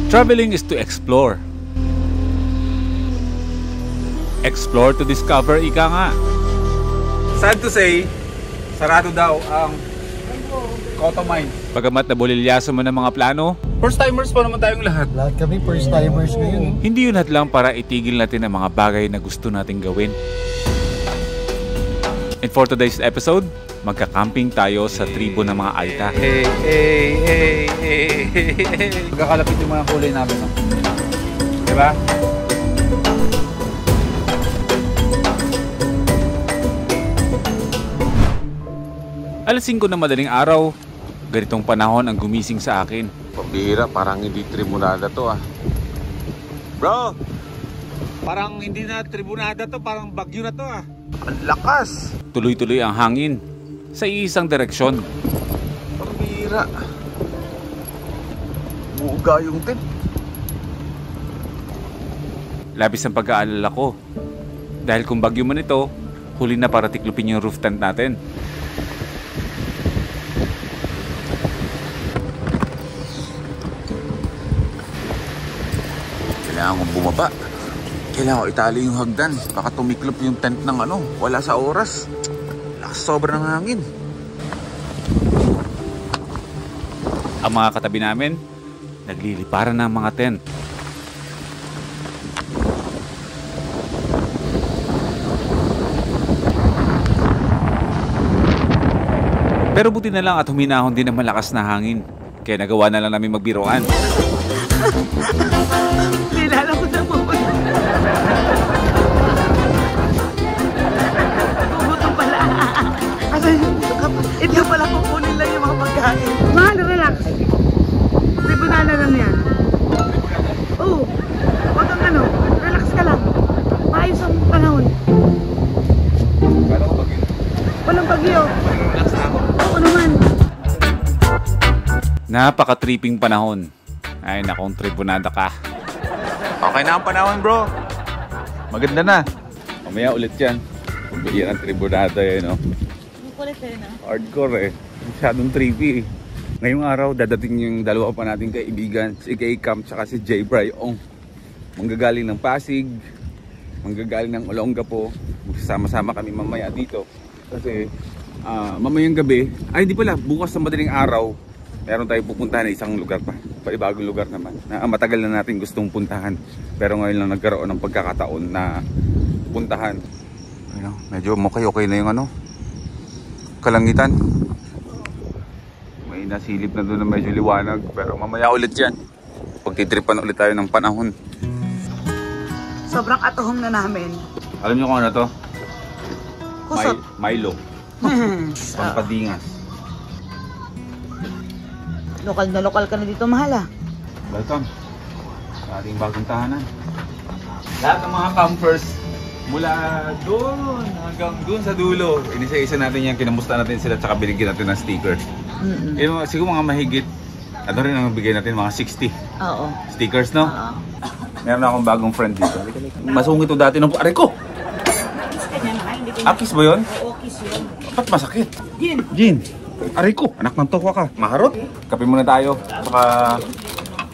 Traveling is to explore. Explore to discover, ika nga. Sad to say, sarado daw ang Cotto Mine. Bagamat nabulilyaso mo ng mga plano, first timers pa naman tayong lahat. Lahat kami first timers ngayon. Hindi yun lang para itigil natin ang mga bagay na gusto nating gawin. And for today's episode, magka-camping tayo sa tribo ng mga Aita. Magkakalapit yung mga kulay namin, no? Diba? Alas 5 na madaling araw, ganitong panahon ang gumising sa akin. Pambihira, parang hindi tribunada to ah. Bro, parang hindi na tribunada to, parang bagyo na to ah. Ang lakas! Tuloy-tuloy ang hangin sa iisang direksyon. Pambihira. Buga yung tent. Labis ang pag-aalala ko. Dahil kung bagyo man ito, huli na para tiklupin yung roof tent natin. Kailangan kong bumaba. Kailangan ko itali yung hagdan. Baka tumiklop yung tent ng ano. Wala sa oras. Lakas sobrang hangin. Ang mga katabi namin, nagliliparan ng mga tent. Pero buti na lang at huminahon din ang malakas na hangin. Kaya nagawa na lang namin magbiroan. Nilala ko na po. Tumuto pala. Kasi ito pala kukunin lang yung mga pagkain. Mahal, relax. Tribunada lang yan. Oo. Huwag kang ano, relax ka lang. Maayos ang panahon. Walang bagyo. Relax na ako. Oo naman. Napaka-tripping panahon. Ay nakong tribunada ka. Okay na ang panahon, bro. Maganda na. Mamaya ulit yan. Pagbihiyan ang tribunada eh, no? Kulit eh, no? Hardcore eh. Masyadong trippy eh. Ngayong araw, dadating yung dalawa pa nating kaibigan. Si K-Camp tsaka si J. Bryong. Manggagaling ng Pasig. Manggagaling ng Olongapo. Magsasama-sama kami mamaya dito. Kasi mamayang gabi, ay hindi pala, bukas na madaling araw, meron tayong pupuntahan na isang lugar pa. Panibagong lugar naman. Na matagal na natin gustong puntahan. Pero ngayon lang nagkaroon ng pagkakataon na puntahan. Ano, medyo okay na yung ano, kalangitan. May nasilip na doon na medyo liwanag. Pero mamaya ulit yan. Pagtitripan ulit tayo ng panahon. Sobrang atuhong na namin. Alam niyo kung ano to? Kusot. Milo. Pampadingas. Lokal na lokal ka na dito, mahal ah. Welcome sa ating bagong tahanan. Lahat ng mga campers mula doon hanggang doon sa dulo, inisa-isa natin yan, kinamusta natin sila, tsaka binigyan natin ng sticker. Siguro mga mahigit, ano rin ang bigay natin, mga 60 Oo. stickers, no? Oo. Meron akong bagong friend dito. Masungit ito dati ng aray ko! Kiss ba yun? Oo, kiss yun. Ba't masakit? Gin. Aray ko, anak ng tokwa ka. Maharot. Kape muna tayo. Saka,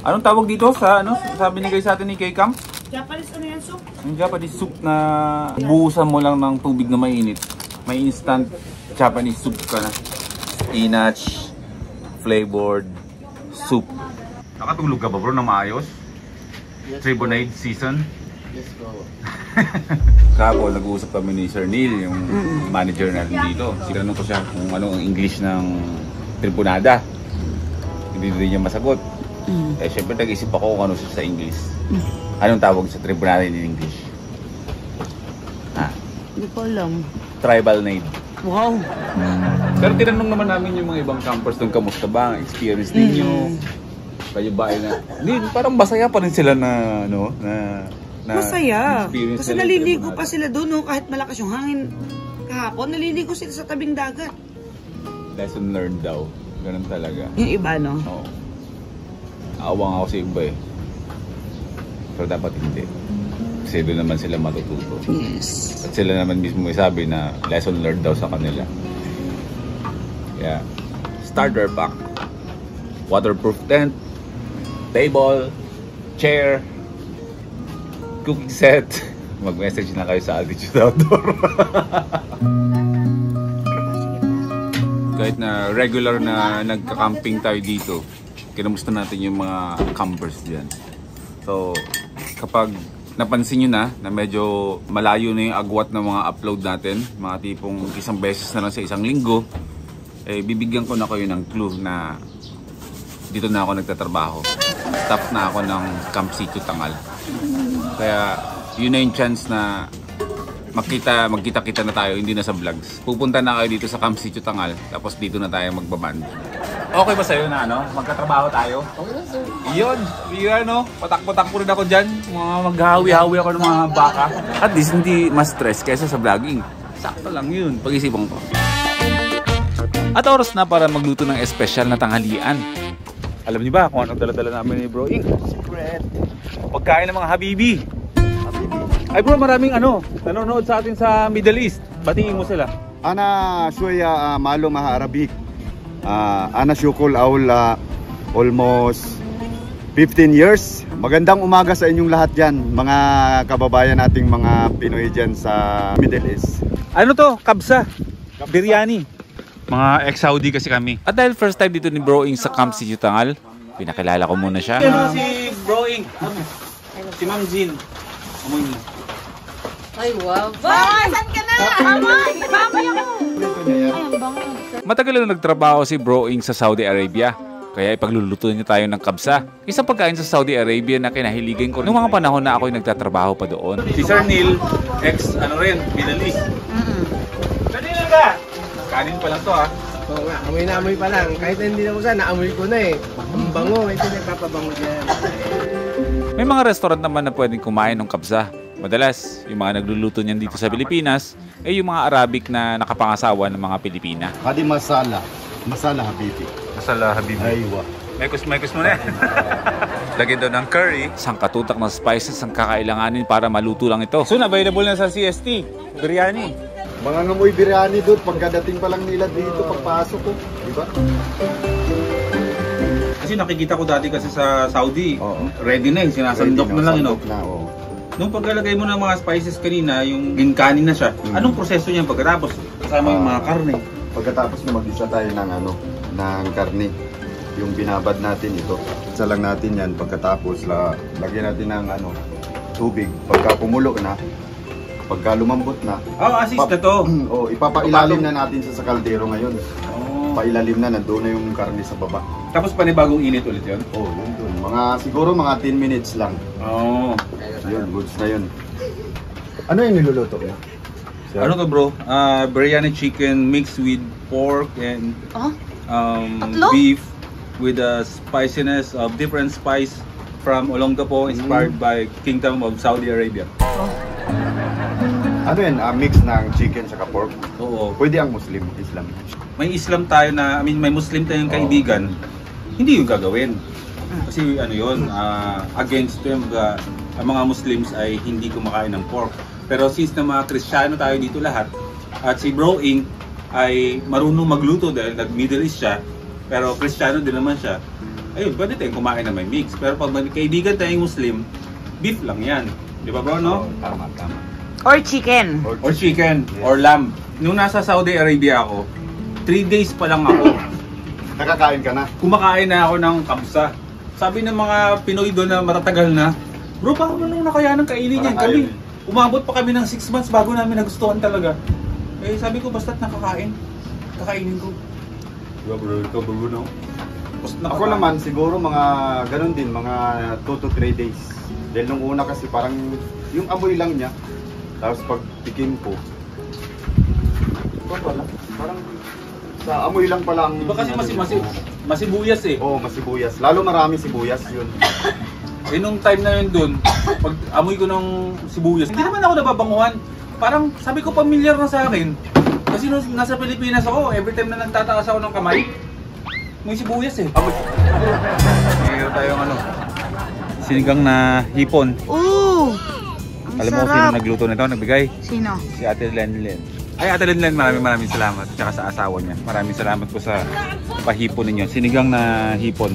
anong tawag dito sa ano? Sabi ni guys sa atin ni K-Camp? Japanese ano yan, soup? Yung Japanese soup na buhusan mo lang ng tubig na mainit. May instant Japanese soup ka na. Spinach, flavored soup. Nakatulog ka ba bro na maayos? Yes, Tribunade season? Yes, bro. Kahapon nag-uusap kami ni Sir Neil, yung manager natin dito. Sinanong ko siya kung ano ang English ng tribunada. Hindi rin niya masagot. Eh syempre nag-isip ako kung ano siya sa English. Anong tawag sa tribunada in English? Hindi ko alam. Tribal nade. Wow. Pero tinanong naman namin yung mga ibang campers doon, kamusta ba ang experience ninyo? Kayo ba ay na... Hindi, parang masaya pa rin sila na, ano, na masaya. Kasi nila naliligo pa sila doon, no? Kahit malakas yung hangin kahapon, naliligo sila sa tabing dagat. Lesson learned daw. Ganun talaga. Yung iba, no? Oo. Awang ako sa iba eh. Pero dapat hindi. Kasi doon naman sila matututo. Yes. At sila naman mismo may sabi na lesson learned daw sa kanila. Yeah. Starter pack. Waterproof tent. Table. Chair. Cooking set. Mag-message na kayo sa Altitude Outdoor. Kahit na regular na nagka-camping tayo dito, kinamusta natin yung mga campers dyan. So, kapag napansin nyo na medyo malayo na yung agwat ng mga upload natin, mga tipong isang beses na lang sa isang linggo, eh bibigyan ko na kayo ng clue na dito na ako nagtatrabaho. Staff na ako ng Camp Sitio Tangal. Kaya yun na yung chance na magkita-kita na tayo, hindi na sa vlogs. Pupunta na kayo dito sa Camp Sitio Tangal, tapos dito na tayo magbaband. Okay ba sa'yo na magkatrabaho tayo? Okay na, sir. Iyon, patak-patak po rin ako dyan. Maghahawi-hawi ako ng mga baka. At least hindi mas stress kaysa sa vlogging. Sakto lang yun, pag-isipan ko. At oras na para magluto ng espesyal na tanghalian. Alam niyo ba kung anong dala-dala namin ni Bro Ing? Secret. Pagkain ng mga habibi. Ay bro, maraming nanonood sa atin sa Middle East. Batiin mo sila. Ana شوية معلومة Arabic. Ana syukol aul almost 15 years. Magandang umaga sa inyong lahat dyan, mga kababayan nating mga Pinoy dyan sa Middle East. Ano to? Kabsa. Biryani. Mga ex-Saudi kasi kami. At dahil first time dito ni Bro Ing sa Camp Sitio Tangal, pinakilala ko muna siya. Si Bro Ing. Si Ma'am Jean. Amoy mo. Ay, wow. Bye! Saan ka na? Amoy! Mamay ako! Ay, ang bango. Matagal na nagtrabaho si Bro Ing sa Saudi Arabia. Kaya ipagluluto niya tayo ng kabsa. Isang pagkain sa Saudi Arabia na kinahiligan ko noong mga panahon na ako'y nagtatrabaho pa doon. Si Sir Neil, Middle East. Kanina ka! Kanin pa lang to ha. Oo nga, amoy na amoy pa lang. Kahit hindi na ko sana, naamoy ko na eh. Ang bango, ito nagpapabango dyan. May mga restaurant naman na pwedeng kumain ng kabsa. Madalas, yung mga nagluluto niyan dito sa Pilipinas ay yung mga Arabic na nakapangasawa ng mga Pilipina. Hadi masala. Masala habibi. Masala habibi. Aywa. Mekos mo na. Lagyan daw ng curry. Sangkatutak na spices ang kakailanganin para maluto lang ito. Soon available na sa CST. Biryani. Mga ngamoy biryani doon pagkadating pa lang nila dito, pagpasok ko, di ba? Kasi nakikita ko dati kasi sa Saudi, ready na sinasandok Ready na lang. sandok na, oo. Nung paglalagay mo ng mga spices kanina, yung ginkanin na siya, anong proseso niyan pagkatapos? Kasama yung mga karne. Pagkatapos na mag-isa tayo ng karne, yung binabad natin ito. Isa lang natin yan, pagkatapos lagyan natin ng tubig. Pagka kumulo na, pagka lumambot na, assist na to. Ipapailalim na natin sa kaldero ngayon. Pailalim na, nandoon na yung karne sa baba. Tapos panibagong init ulit yun? Yun doon. Siguro mga 10 minutes lang. Yun, goods na yun. Ano yung niluluto mo? Ano to bro? Biryani chicken mixed with pork and beef with the spiciness of different spice from Olongapo inspired by Kingdom of Saudi Arabia. Ano yan? Mix ng chicken sa pork? Oo. Pwede ang Muslim, Islam. May Islam tayo may Muslim tayong kaibigan. Hindi yung gagawin. Kasi against them, ang mga Muslims ay hindi kumakain ng pork. Pero since na mga Kristiyano tayo dito lahat, at si Bro Ing ay marunong magluto dahil nag-Middle East siya, pero Kristiyano din naman siya, ayun, pwede tayong kumain na may mix. Pero pag may kaibigan tayong Muslim, beef lang yan. Di ba bro, no? Tama. Or chicken. Or chicken, or lamb. Nung nasa Saudi Arabia ako, 3 days pa lang ako, Nakakain ka na? kumakain na ako ng kabsa. Sabi ng mga Pinoy doon na matatagal na, bro, paano nung nakayanang kainin yan? Kami, umabot pa kami ng 6 months bago namin nagustuhan talaga. Eh sabi ko, basta't kakainin ko. Diba bro, ito bro, no? Ako naman, siguro mga ganun din, mga 2 to 3 days. Dahil nung una kasi parang yung amoy lang niya, tapos pag tikim ko, parang sa amoy lang pala ang... Diba kasi masibuyas eh. Oo, masibuyas. Lalo marami sibuyas yun. Eh nung time na yun dun, pag amoy ko ng sibuyas, hindi naman ako nababanguhan. Parang sabi ko familiar na sa akin. Kasi nung nasa Pilipinas ako, every time na nagtataas ako ng kamay, may sibuyas eh. Mayroon tayong sinigang na hipon. Ooh! Ang Alam mo sarap. sino nagluto nito, nagbigay? Sino? Si Ate Lenlen. Ay, Ate Lenlen, maraming salamat. Tsaka sa asawa niya. Maraming salamat po sa pahipon ninyo. Sinigang na hipon.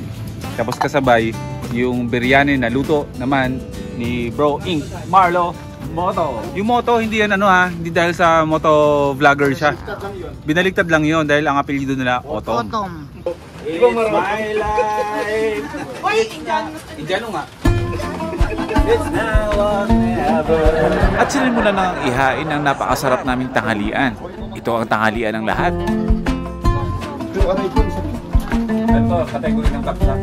Tapos kasabay, yung biryani na luto naman ni Bro Ink Marlo Moto. Yung Moto, hindi yan hindi dahil sa moto vlogger siya. Binaligtad lang yun dahil ang apelyido nila, Otom. It's my life. Uy, Indiano nga. It's now or never. At sinimulan na ng ihain ang napakasarap naming tanghalian. Ito ang tanghalian ng lahat. Ito, kategory ng kapsa.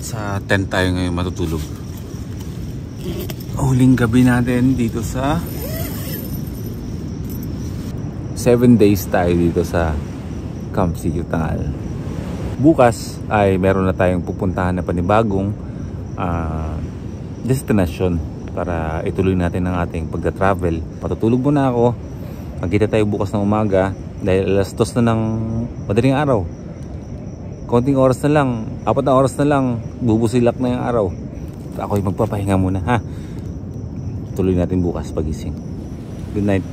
Sa tent tayo ngayon matutulog. Huling gabi natin dito sa 7 days tayo dito sa Camp Sitio Tangal. Bukas ay meron na tayong pupuntahan na panibagong destination para ituloy natin ang ating pagta-travel. Patutulog muna ako. Magkita tayo bukas ng umaga dahil alas 2 na ng madaling araw. Konting oras na lang, 4 na oras na lang, bubusilak na yung araw. Ako'y magpapahinga muna, ha? Tuloy natin bukas pagising. Good night.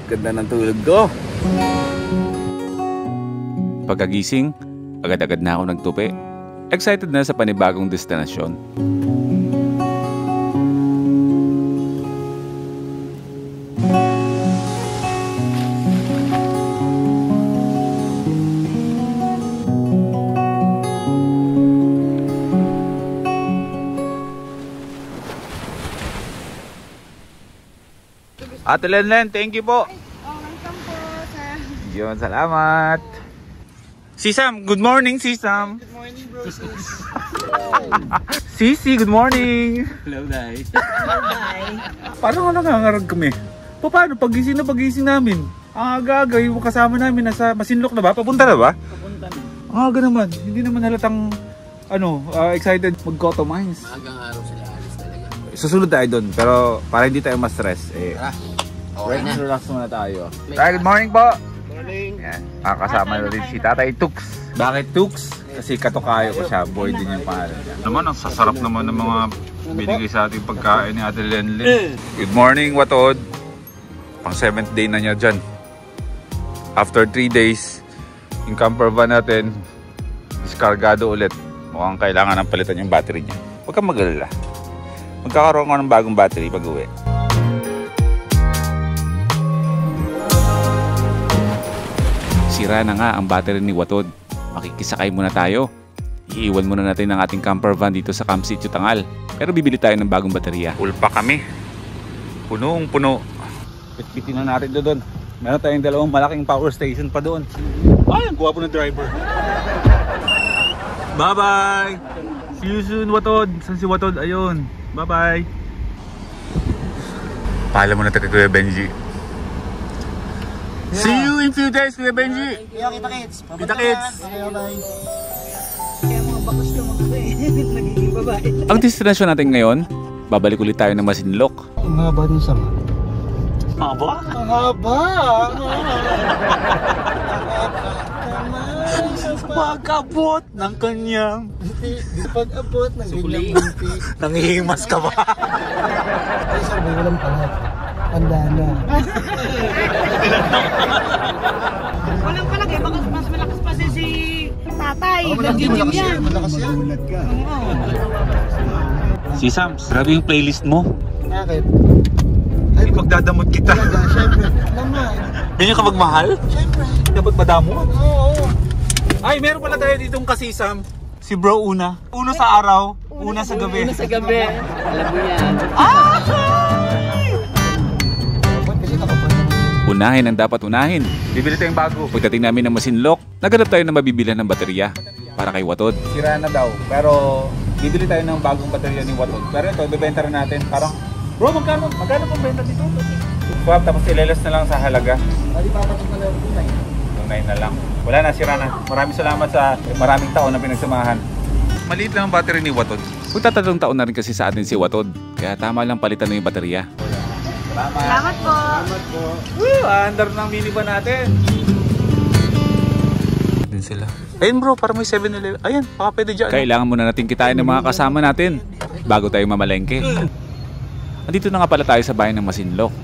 Ganda ng tulog ko. Pagkagising, agad-agad na ako nagtupi. Excited na sa panibagong destinasyon. Ate Lenlen, thank you po. welcome po, sir. Yun, salamat. Sisam, good morning, Sisam. Good morning, bro. Sisi, good morning. Hello, Day. Parang nangangarag kami. Paano? Pagising namin. Ang aga-aga, yung kasama namin nasa Masinloc na ba? Papunta na ba? Papunta na. Ang aga naman. Hindi naman halatang excited mag-Cotto Mines. Magang araw sila alis talaga. Susunod tayo doon, pero para hindi tayo ma-stress. Okay na. Relax muna tayo. Good morning po. Morning. Yan. Kasama na rin si Tatay Tux. Bakit Tux? Kasi katukayo ko siya. Boy din yung pangalan niya. Naman, ang sasarap naman ng mga binigay sa ating pagkain ni Ate Lenlen. Good morning, Watod. Pang 7th day na niya dyan. After 3 days, yung camper van natin, diskargado ulit. Mukhang kailangan ng palitan yung battery niya. Huwag kang mag-alala. Magkakaroon ko ng bagong battery pag uwi. Sira na nga ang battery ni Watod. Makikisakay muna tayo. Iiwan muna natin ang ating camper van dito sa Camp Sitio Tangal. Pero bibili tayo ng bagong baterya. Full pa kami. Punong-puno. Pitpitin na natin doon. Meron tayong dalawang malaking power station pa doon. Ay, ang guwapo ng driver. Bye-bye! See you soon, Watod. Saan si Watod? Ayun. Bye-bye. Paalam mo na tayo, Kuya Benji. See you in few days, Kuya Benji. Kita-kits. Kita-kits. Kaya mga bakos ka nagiging babae. Ang destinasyon natin ngayon, babalik ulit tayo ng Masinloc. Ang haba din sa mga. Haba? Ang haba! Pag-abot ng kanyang Pag-abot ng ganyang bunti. nangihimas ka ba? Ay, sir, may walang palat. Tanda na. Walang palagay, baka mas malakas pa si tatay. Nag-gym yan. Malakas yan. Magulat ka. Si Sam, grabe yung playlist mo. Bakit? Ay, pagdadamot kita. Siyempre. Naman. Yan yung kapag mahal? Siyempre. Dapat madamot? Oo. Ay, meron pala tayo ditong kasisam. Si Bro Una. Uno sa araw, una sa gabi. Una sa gabi. Alam mo yan. Kasi nakapag. Unahin ang dapat unahin. Bibili tayong bago. Pagdating namin ng Masinloc, naghanap tayo na mabibilan ng baterya para kay Watod. Sira na daw, pero bibili tayo ng bagong baterya ni Watod. Pero ito, bibenta rin natin. Parang, bro, magkano pong benta dito? Swap, tapos ilelas na lang sa halaga. Hindi pa patong na lang tunay. Tunay na lang. Wala na, sira na. Maraming salamat sa maraming taon na pinagsamahan. Maliit lang ang battery ni Watod. Magtatatlong taon na rin kasi sa atin si Watod. Kaya tama lang palitan na yung baterya. Salamat po. Salamat po. Woo! Andar ng minivan natin. Din sila. Ayun bro, parang may 7-Eleven. Ayan, baka pwede dyan. Kailangan muna natin kitain ng mga kasama natin bago tayo mamalengke. Andito na nga pala tayo sa bayan ng Masinloc.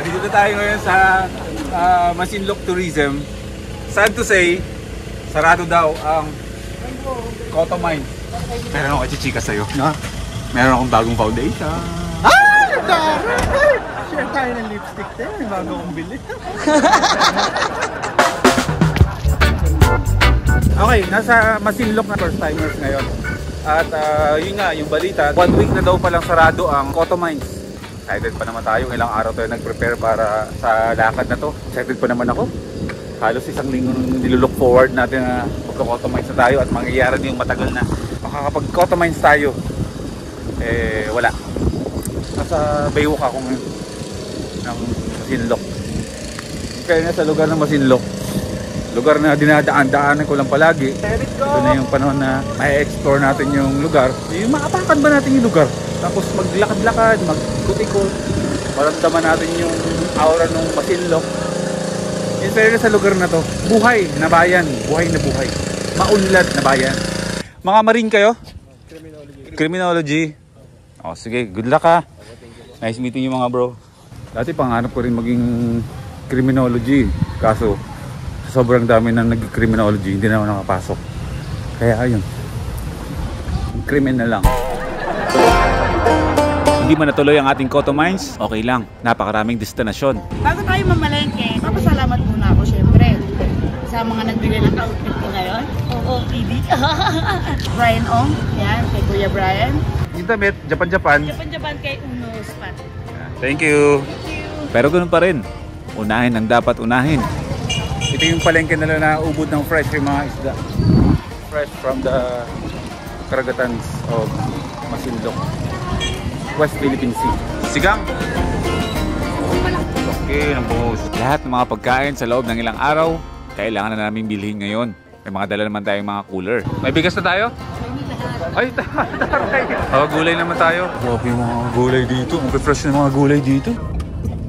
Dito tayo ngayon sa Masinloc Tourism. Sad to say, sarado daw ang Cotto Mine. Meron ako chichika sa'yo. No? Meron akong bagong foundation. Share tayo ng lipstick tayo. May bago kong bili. Okay, nasa Masinloc na first timers ngayon. At yun nga, yung balita, 1 week na daw palang sarado ang Cotto Mines. Excited pa naman tayo. Ilang araw tayo nag-prepare para sa lakad na to. Excited pa naman ako. Halos isang linggo nilulook forward natin na magka-Cotto Mines na tayo at mangyayari yung matagal na. Makakapag-Cotto Mines tayo. Eh, wala. Nasa Baywalk ako ngayon ng Masinloc. Kaya na sa lugar ng Masinloc. Lugar na dinadaan-daanan ko lang palagi. Ito na yung panahon na may explore natin yung lugar. Yung maapakan ba natin yung lugar? Tapos maglakad-lakad, magkut-ikot. Maramdaman natin yung aura ng Masinloc. Yung sa lugar na to, buhay na bayan. Buhay na buhay. Maunlad na bayan. Mga Marine kayo? Criminology. O sige, good luck ha. Nice meeting you mga bro. Dati pangarap ko rin maging criminology. Kaso sobrang dami na nag-criminology, hindi na ako nakapasok. Kaya ayun, krimen na lang. Hindi man natuloy ang ating Cotto Mines, okay lang, napakaraming destinasyon. Bago tayo mamalengke, papasalamat muna ako syempre sa mga nagbili ng outfit ko ngayon. Oo, PD. Brian Ong, yan, kay Kuya Brian. Yung damit, Japan. Japan kay Uno Spot. Thank you. Pero ganoon pa rin, unahin ang dapat unahin. Ito yung palengke nila na ubod ng fresh yung mga isda. Fresh from the karagatan of Masinloc, West Philippine Sea. Sigang! Okay, ng buhos. Lahat ng mga pagkain sa loob ng ilang araw, kailangan na namin bilhin ngayon. May mga dala naman tayong mga cooler. May bigas na tayo? Ay, taray! Gulay naman tayo. Wow, yung mga gulay dito. Ang fresh ng mga gulay dito.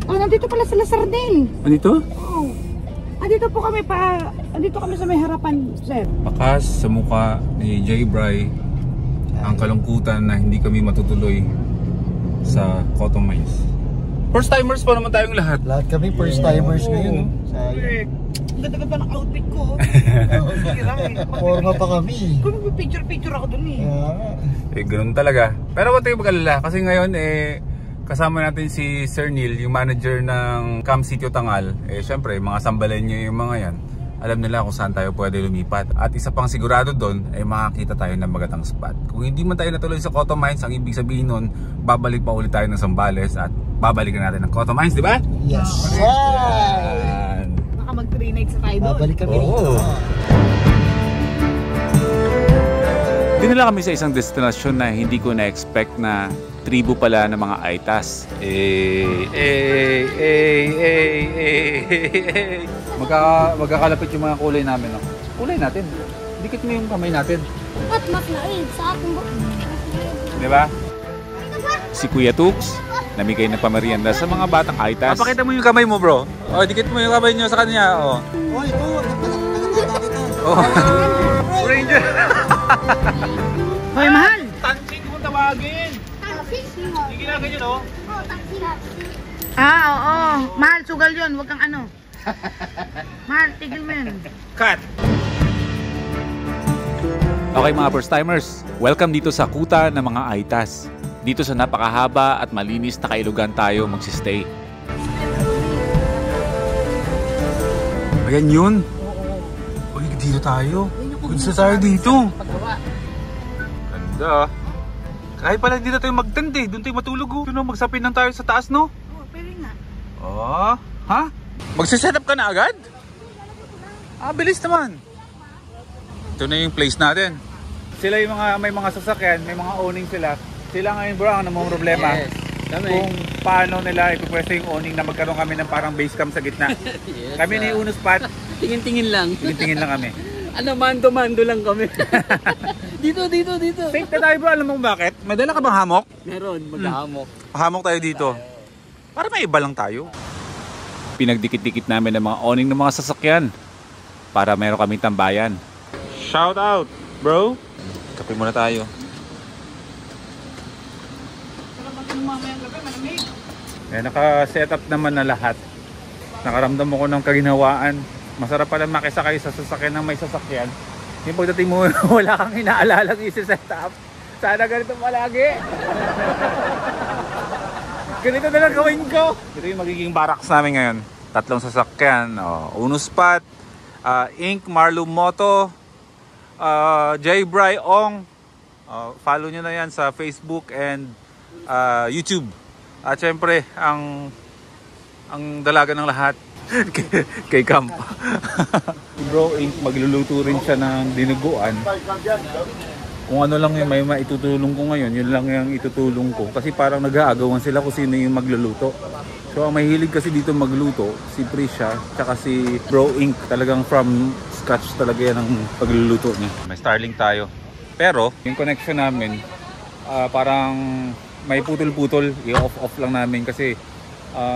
Oh, nandito pala sila sardine. Dito? Oo. Andito kami sa may harapan, sir. Bakas sa mukha ni J. Bry ang kalungkutan na hindi kami matutuloy sa Cotto Mines. First timers pa naman tayong lahat. Lahat kami first timers ngayon. Ang ganda-ganda ng outfit ko. Forma pa kami. Kung picture ako dun eh. Ganun talaga. Pero huwag tayo mag-alala kasi ngayon kasama natin si Sir Neil, yung manager ng Camp Sitio Tangal. Syempre, mga sambalenyo yung mga yan. Alam nila kung saan tayo pwede lumipat. At isa pang sigurado doon, makakita tayo ng magandang spot. Kung hindi man tayo natuloy sa Cotto Mines, ang ibig sabihin nun, babalik pa ulit tayo ng Zambales at babalikan natin ng Cotto Mines, di ba? Yes! Baka mag 3 nights tayo doon. Babalik kami dito. Dinala kami sa isang destinasyon na hindi ko na-expect na tribo pala ng mga Aitas. Magkakalapit yung mga kulay namin. No? Kulay natin. Dikit mo yung kamay natin. At mas naid sa akin. Di ba? Si Kuya Tux, namigay ng pamerienda sa mga batang Aitas. Papakita mo yung kamay mo bro. Dikit mo yung kamay nyo sa kanya. Oh, ito. Ranger! Hoy, mahal! Tansing mo tawagin! Sige na ganyan oh. Oo. Mahal, sugal yun. Huwag kang ano. Mahal, tigil mo yun. Cut! Okay mga first timers, welcome dito sa kuta ng mga Aitas. Dito sa napakahaba at malinis na kailugan tayo magsistay. Ayan yun. Uy, dito tayo. Good sa tayo dito. Ganda. Ay pala, hindi na tayo mag-tent eh. Doon tayo matulog oh. Doon magsapin lang tayo sa taas, no? Oo, pwede nga. Oh, ha? Magsiset up ka na agad? Ah, bilis naman. Ito na yung place natin. Sila yung may mga sasakyan, may mga owning sila. Sila ngayon bro, ang namang problema. Yes. Kami. Kung paano nila ipupwesto yung owning na magkaroon kami ng parang base camp sa gitna. Yes, Kami ni Uno Spot, Tingin-tingin lang. tingin lang kami. Ano, mando-mando lang kami. dito. Safe na tayo bro, alam mo bakit? May dala ka bang hamok? Meron, maghahamok. Hamok tayo dito. Para may iba lang tayo. Pinagdikit-dikit namin ng mga owning ng mga sasakyan para meron kaming tambayan. Shout out, bro. Kape muna tayo. Naka-set up naman na lahat. Nakaramdam mo ko ng kaginhawaan. Masarap pala makisakay sa sasakyan ng may sasakyan. Yung pagdating mo, wala kang inaalalang isi-set up. Sana ganito palagi. Ganito na lang gawin ko. Ito yung magiging barracks namin ngayon. 3 sasakyan. Uno Spot, Inc, Marlo Moto, J-Bry Ong. Follow nyo na yan sa Facebook and YouTube. At syempre, ang dalaga ng lahat kay Camp. Bro Inc, magluluto rin siya ng dinuguan. Kung ano lang yung may maitutulong ko ngayon, yun lang yung itutulong ko. Kasi parang nag-aagawan sila kung sino yung magluluto. So ang mahilig kasi dito magluto, si Prisha, tsaka si Bro Inc. Talagang from scratch talaga yan ang pagluluto niya. May Starlink tayo. Pero yung connection namin, parang may putol-putol, i-off-off lang namin kasi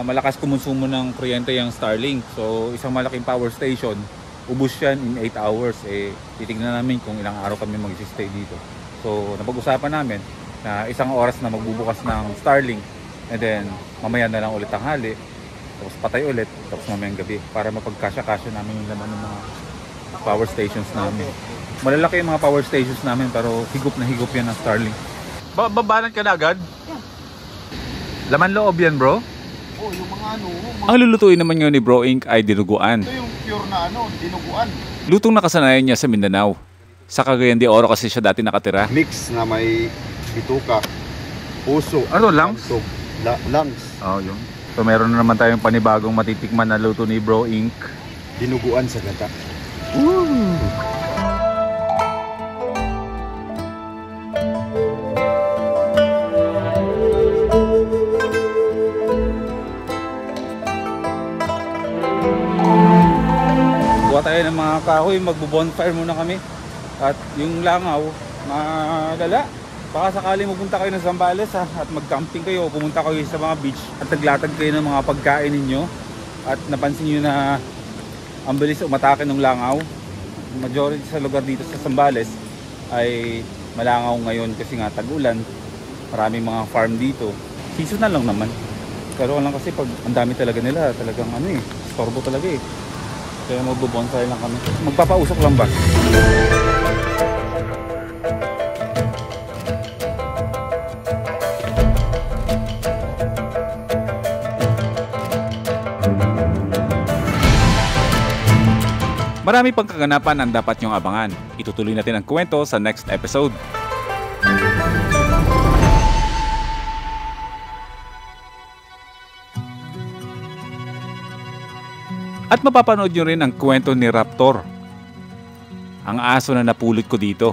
malakas kumonsumo ng kuryente yung Starlink. So isang malaking power station, ubos yan in 8 hours. Titignan namin kung ilang araw kami mag-stay dito. So napag-usapan namin na 1 oras na magbubukas ng Starlink, and then mamaya na lang ulit tanghali, tapos patay ulit, tapos mamayang gabi para mapagkasya-kasya namin yung laman ng mga power stations namin. Malalaki yung mga power stations namin pero higop na higop yan ng Starlink. Babalan ka na agad? Yeah. Laman loob yan bro? Oh, yung mga Ang lulutuin naman ngayon ni Bro Inc ay dinuguan. ito yung pure na dinuguan. Lutong nakasanayan niya sa Mindanao. Sa Cagayan de Oro kasi siya dati nakatira. Mix na may bituka, puso. Ano, lungs? Lungs. Oh, yun. So meron na naman tayong panibagong matitikman na luto ni Bro Inc. Dinuguan sa gata. Buha tayo ng mga kahoy, magbo-bonfire muna kami. At yung langaw, madala. Baka sakali mapunta kayo ng Zambales at mag-camping kayo, pumunta kayo sa mga beach at naglatag kayo ng mga pagkain ninyo. At napansin nyo na ang bilis umatake ng langaw. Majority sa lugar dito sa Zambales ay malangaw ngayon kasi nga tag-ulan. Maraming mga farm dito. Seasonal lang naman. Pero lang kasi pag ang dami talaga nila, talagang storbo talaga eh. Kaya magbo-bonfire lang kami. Magpapausok lang ba? Marami pang kaganapan ang dapat niyong abangan. Itutuloy natin ang kwento sa next episode. At mapapanood nyo rin ang kwento ni Raptor, ang aso na napulot ko dito.